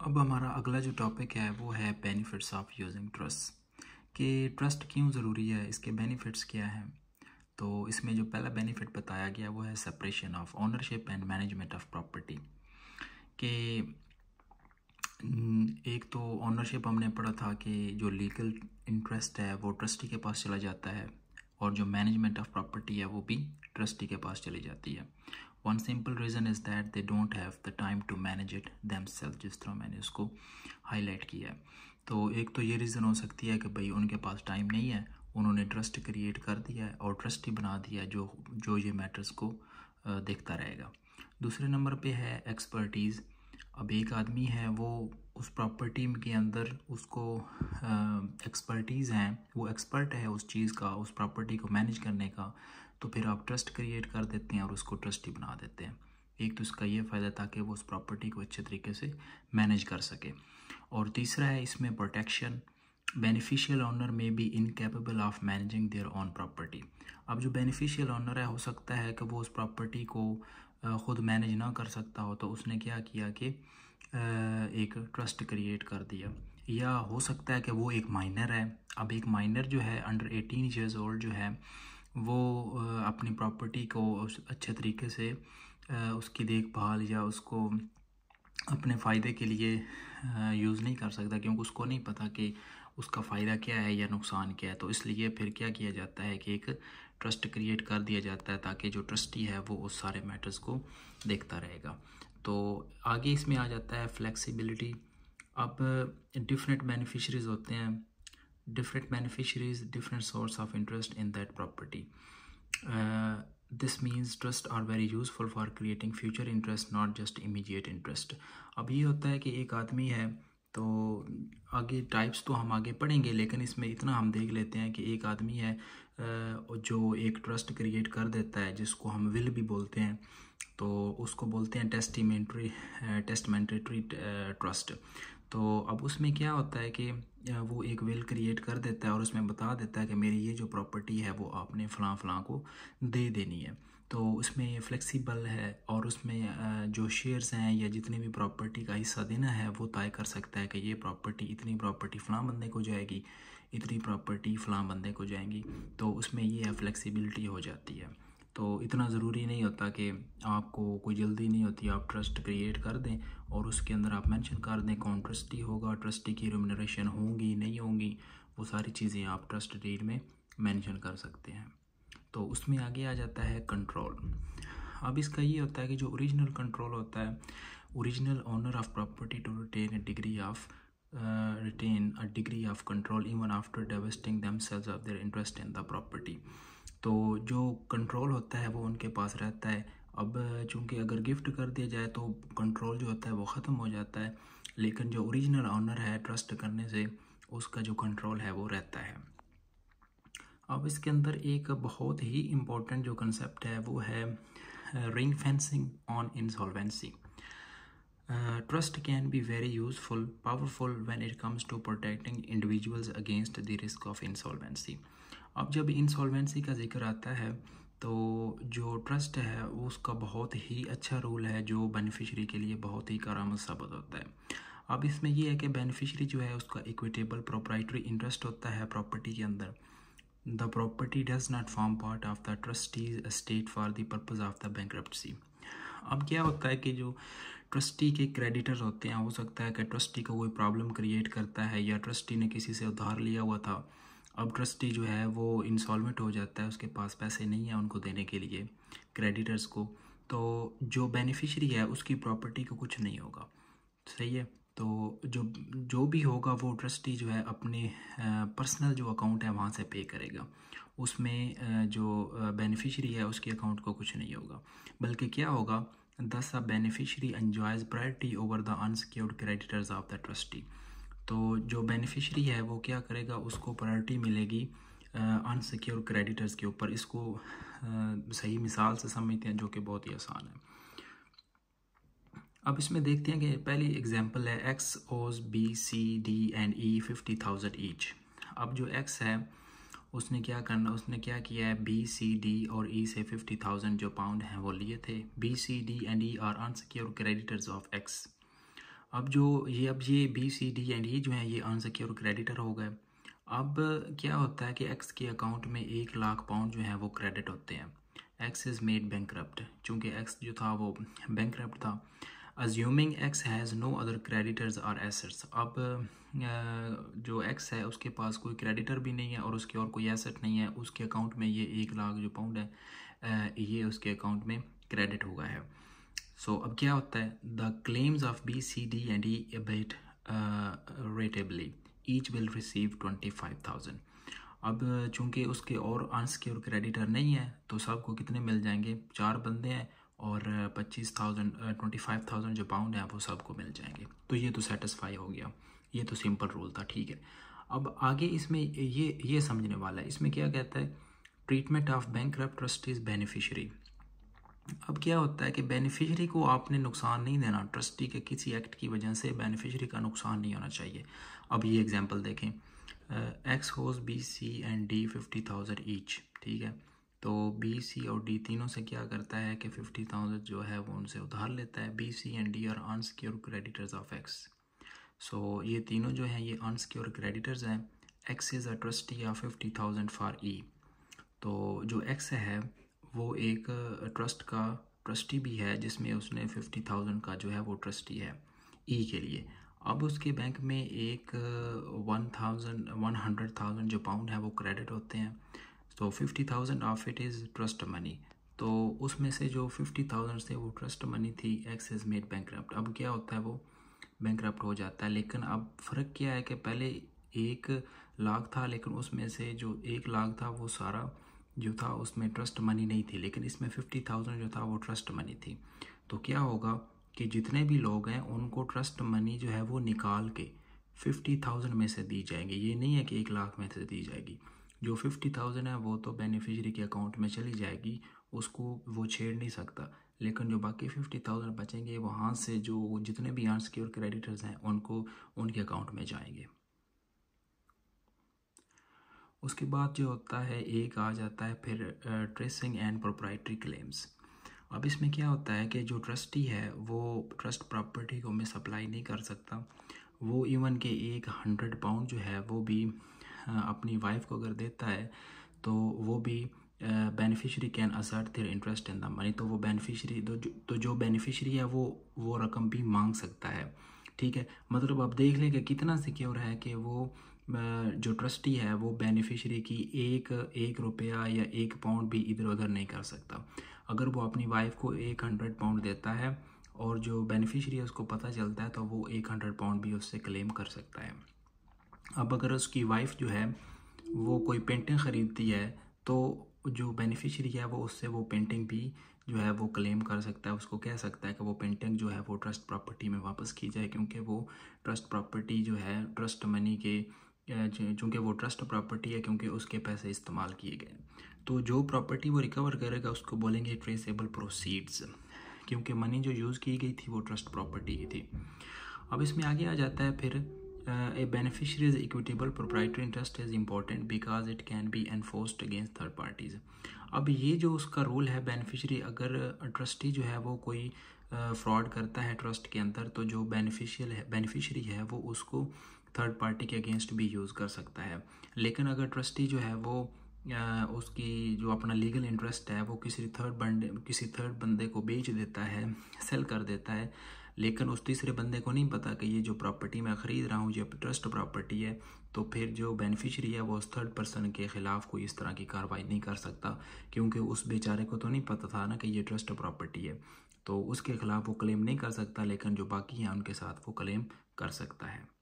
अब हमारा अगला जो टॉपिक है वो है बेनिफिट्स ऑफ यूजिंग ट्रस्ट कि ट्रस्ट क्यों ज़रूरी है, इसके बेनिफिट्स क्या हैं। तो इसमें जो पहला बेनिफिट बताया गया वो है separation of ownership and management of property कि एक तो ओनरशिप हमने पढ़ा था कि जो लीगल इंटरेस्ट है वो ट्रस्टी के पास चला जाता है और जो मैनेजमेंट ऑफ प्रॉपर्टी है वो भी ट्रस्टी के पास चली जाती है। One simple reason is that they don't have the time to manage it themselves, जिस तरह मैंने उसको हाईलाइट किया है। तो एक तो ये रीज़न हो सकती है कि भाई उनके पास टाइम नहीं है, उन्होंने ट्रस्ट क्रिएट कर दिया है और ट्रस्टी बना दिया है जो जो ये मैटर्स को देखता रहेगा। दूसरे नंबर पे है एक्सपर्टीज़। अब एक आदमी है वो उस प्रॉपर्टी के अंदर उसको एक्सपर्टीज़ हैं, वो एक्सपर्ट है उस चीज़ का, उस प्रॉपर्टी को मैनेज करने का, तो फिर आप ट्रस्ट क्रिएट कर देते हैं और उसको ट्रस्टी बना देते हैं। एक तो इसका ये फ़ायदा ताकि वो उस प्रॉपर्टी को अच्छे तरीके से मैनेज कर सके। और तीसरा है इसमें प्रोटेक्शन। बेनिफिशियल ओनर में be incapable of managing their own property. अब जो बेनिफिशियल ओनर है हो सकता है कि वो उस प्रॉपर्टी को ख़ुद मैनेज ना कर सकता हो, तो उसने क्या किया कि एक ट्रस्ट क्रिएट कर दिया। या हो सकता है कि वो एक माइनर है। अब एक माइनर जो है अंडर 18 ईयर्स ओल्ड जो है वो अपनी प्रॉपर्टी को अच्छे तरीके से उसकी देखभाल या उसको अपने फ़ायदे के लिए यूज़ नहीं कर सकता, क्योंकि उसको नहीं पता कि उसका फ़ायदा क्या है या नुकसान क्या है। तो इसलिए फिर क्या किया जाता है कि एक ट्रस्ट क्रिएट कर दिया जाता है ताकि जो ट्रस्टी है वो उस सारे मैटर्स को देखता रहेगा। तो आगे इसमें आ जाता है फ्लेक्सिबिलिटी। अब डिफरेंट बेनिफिशरीज़ होते हैं, different beneficiaries, different source of interest in that property. This means trusts are very useful for creating future interest, not just immediate interest. अब ये होता है कि एक आदमी है, तो आगे टाइप्स तो हम आगे पढ़ेंगे, लेकिन इसमें इतना हम देख लेते हैं कि एक आदमी है जो एक ट्रस्ट क्रिएट कर देता है जिसको हम विल भी बोलते हैं, तो उसको बोलते हैं टेस्टमेंटरी ट्रस्ट। तो अब उसमें क्या होता है कि वो एक विल क्रिएट कर देता है और उसमें बता देता है कि मेरी ये जो प्रॉपर्टी है वो आपने फ़लाँ को दे देनी है। तो उसमें फ्लेक्सिबल है और उसमें जो शेयर्स हैं या जितनी भी प्रॉपर्टी का हिस्सा देना है वो तय कर सकता है कि ये प्रॉपर्टी, इतनी प्रॉपर्टी फ़लाँ बंदे को जाएगी, इतनी प्रॉपर्टी फ़लाँ बंदे को जाएंगी। तो उसमें ये है फ्लेक्सिबिलिटी हो जाती है। तो इतना ज़रूरी नहीं होता कि आपको कोई जल्दी नहीं होती, आप ट्रस्ट क्रिएट कर दें और उसके अंदर आप मेंशन कर दें कौन ट्रस्टी होगा, ट्रस्टी की रिम्यूनरेशन होंगी नहीं होंगी, वो सारी चीज़ें आप ट्रस्ट डीड में मेंशन कर सकते हैं। तो उसमें आगे आ जाता है कंट्रोल। अब इसका ये होता है कि जो ओरिजिनल कंट्रोल होता है, original owner of property to retain a degree of control even after divesting themselves of their interest in the property. तो जो कंट्रोल होता है वो उनके पास रहता है। अब चूँकि अगर गिफ्ट कर दिया जाए तो कंट्रोल जो होता है वो ख़त्म हो जाता है, लेकिन जो ओरिजिनल ओनर है ट्रस्ट करने से उसका जो कंट्रोल है वो रहता है। अब इसके अंदर एक बहुत ही इम्पोर्टेंट जो कंसेप्ट है वो है ring fencing on insolvency. Trust can be very powerful when it comes to protecting individuals against the risk of insolvency. अब जब इंसॉल्वेंसी का जिक्र आता है तो जो ट्रस्ट है उसका बहुत ही अच्छा रोल है जो बेनिफिशरी के लिए बहुत ही कारआमद साबित होता है। अब इसमें ये है कि बेनिफिशरी जो है उसका इक्विटेबल प्रोप्राइटरी इंटरेस्ट होता है प्रॉपर्टी के अंदर। The property does not form part of the trustees estate for the purpose of the bankruptcy. अब क्या होता है कि जो ट्रस्टी के क्रेडिटर्स होते हैं, हो सकता है कि ट्रस्टी को कोई प्रॉब्लम क्रिएट करता है या ट्रस्टी ने किसी से उधार लिया हुआ था, अब ट्रस्टी जो है वो इंसॉल्वेंट हो जाता है, उसके पास पैसे नहीं हैं उनको देने के लिए क्रेडिटर्स को, तो जो बेनिफिशरी है उसकी प्रॉपर्टी को कुछ नहीं होगा। सही है। तो जो भी होगा वो ट्रस्टी जो है अपने पर्सनल जो अकाउंट है वहाँ से पे करेगा, उसमें जो बेनिफिशरी है उसके अकाउंट को कुछ नहीं होगा, बल्कि क्या होगा, thus a beneficiary enjoys priority over the unsecured creditors of the trustee। तो जो बेनिफिशरी है वो क्या करेगा, उसको प्रायोरिटी मिलेगी अनसिक्योर क्रेडिटर्स के ऊपर। इसको सही मिसाल से समझते हैं जो कि बहुत ही आसान है। अब इसमें देखते हैं कि पहली एग्जांपल है X owes B C D and E 50,000 each. अब जो एक्स है उसने क्या करना, उसने क्या किया है, बी सी डी और ई से 50,000 जो पाउंड हैं वो लिए थे। B C D and E are unsecure creditors of X. अब ये B C D and E जो है ये अनसिक्योर क्रेडिटर हो गए। अब क्या होता है कि एक्स के अकाउंट में 1,00,000 पाउंड जो है वो क्रेडिट होते हैं। एक्स इज़ मेड बैंकरप्ट, चूँकि एक्स जो था वो बैंकरप्ट था। Assuming X has no other creditors और एसेट्स। अब जो एक्स है उसके पास कोई क्रेडिटर भी नहीं है और उसके और कोई एसेट नहीं है, उसके अकाउंट में ये 1,00,000 जो पाउंड है ये उसके अकाउंट में क्रेडिट हुआ है। अब क्या होता है, the claims of B C D and E abate rateably, each will receive 25,000। अब चूंकि उसके और अनसिक्योर क्रेडिटर नहीं है तो सबको कितने मिल जाएंगे, 4 बंदे हैं और 25,000 जो पाउंड है वो सबको मिल जाएंगे। तो ये तो सेटिस्फाई हो गया, ये तो सिंपल रूल था, ठीक है। अब आगे इसमें ये समझने वाला है, इसमें क्या कहता है, treatment of bankrupt trustees beneficiary. अब क्या होता है कि बेनिफिशियरी को आपने नुकसान नहीं देना, ट्रस्टी के किसी एक्ट की वजह से बेनिफिशियरी का नुकसान नहीं होना चाहिए। अब ये एग्जांपल देखें, X owes B C and D 50,000 each, ठीक है। तो बी सी और डी तीनों से क्या करता है कि 50,000 जो है वो उनसे उधार लेता है। B C and D are unsecure creditors of X. So ये तीनों जो हैं ये अनसिक्योर क्रेडिटर्स हैं। X is a trustee of 50,000 for E. तो जो एक्स है वो एक ट्रस्ट का ट्रस्टी भी है जिसमें उसने 50,000 का जो है वो ट्रस्टी है ई के लिए। अब उसके बैंक में एक 100,000 जो पाउंड है वो क्रेडिट होते हैं। तो 50,000 of it is trust money. तो उसमें से जो 50,000 से वो ट्रस्ट मनी थी, एक्स इज़ मेड बैंकरप्ट। अब क्या होता है, वो बैंकरप्ट हो जाता है। लेकिन अब फ़र्क क्या है कि पहले 1,00,000 था, लेकिन उसमें से जो 1,00,000 था वो सारा जो था उसमें ट्रस्ट मनी नहीं थी, लेकिन इसमें 50,000 जो था वो ट्रस्ट मनी थी। तो क्या होगा कि जितने भी लोग हैं उनको ट्रस्ट मनी जो है वो निकाल के 50,000 में से दी जाएगी। ये नहीं है कि 1,00,000 में से दी जाएगी। जो 50,000 है वो तो बेनिफिशियरी के अकाउंट में चली जाएगी, उसको वो छेड़ नहीं सकता। लेकिन जो बाकी 50,000 बचेंगे वहाँ से जो जितने भी अनसिक्योर क्रेडिटर्स हैं उनको उनके अकाउंट में जाएंगे। उसके बाद जो होता है एक आ जाता है फिर ट्रेसिंग एंड प्रोप्राइटरी क्लेम्स। अब इसमें क्या होता है कि जो ट्रस्टी है वो ट्रस्ट प्रॉपर्टी को मिस अप्लाई नहीं कर सकता। वो इवन के 100 पाउंड जो है वो भी अपनी वाइफ को अगर देता है तो वो भी beneficiary can assert there interest in the money. तो वो बेनिफिशियरी तो जो बेनिफिशियरी है वो रकम भी मांग सकता है, ठीक है। मतलब आप देख लें कि कितना सिक्योर है कि वो जो ट्रस्टी है वो बेनिफिशियरी की एक रुपया या 1 पाउंड भी इधर उधर नहीं कर सकता। अगर वो अपनी वाइफ को 100 पाउंड देता है और जो बेनिफिशियरी है उसको पता चलता है तो वो 100 पाउंड भी उससे क्लेम कर सकता है। अब अगर उसकी वाइफ जो है वो कोई पेंटिंग ख़रीदती है तो जो बेनिफिशियरी है वो उससे वो पेंटिंग भी जो है वो क्लेम कर सकता है। उसको कह सकता है कि वो पेंटिंग जो है वो ट्रस्ट प्रॉपर्टी में वापस की जाए, क्योंकि वो ट्रस्ट प्रॉपर्टी जो है ट्रस्ट मनी के, चूँकि वो ट्रस्ट प्रॉपर्टी है क्योंकि उसके पैसे इस्तेमाल किए गए। तो जो प्रॉपर्टी वो रिकवर करेगा उसको बोलेंगे ट्रेसेबल प्रोसीड्स, क्योंकि मनी जो यूज़ की गई थी वो ट्रस्ट प्रॉपर्टी की थी। अब इसमें आगे आ जाता है फिर a beneficiary's equitable proprietary interest is important because it can be enforced against third parties. अब ये जो उसका रूल है बेनिफिशियरी, अगर ट्रस्टी जो है वो कोई फ्रॉड करता है ट्रस्ट के अंदर तो जो बेनिफिशियरी है वो उसको थर्ड पार्टी के अगेंस्ट भी यूज़ कर सकता है। लेकिन अगर ट्रस्टी जो है वो उसकी जो अपना लीगल इंटरेस्ट है वो किसी थर्ड बंदे को बेच देता है, सेल कर देता है, लेकिन उस तीसरे बंदे को नहीं पता कि ये जो प्रॉपर्टी मैं ख़रीद रहा हूँ ये ट्रस्ट प्रॉपर्टी है, तो फिर जो बेनिफिशियरी है वो उस थर्ड पर्सन के ख़िलाफ़ कोई इस तरह की कार्रवाई नहीं कर सकता, क्योंकि उस बेचारे को तो नहीं पता था ना कि ये ट्रस्ट प्रॉपर्टी है। तो उसके ख़िलाफ़ वो क्लेम नहीं कर सकता, लेकिन जो बाकी हैं उनके साथ वो क्लेम कर सकता है।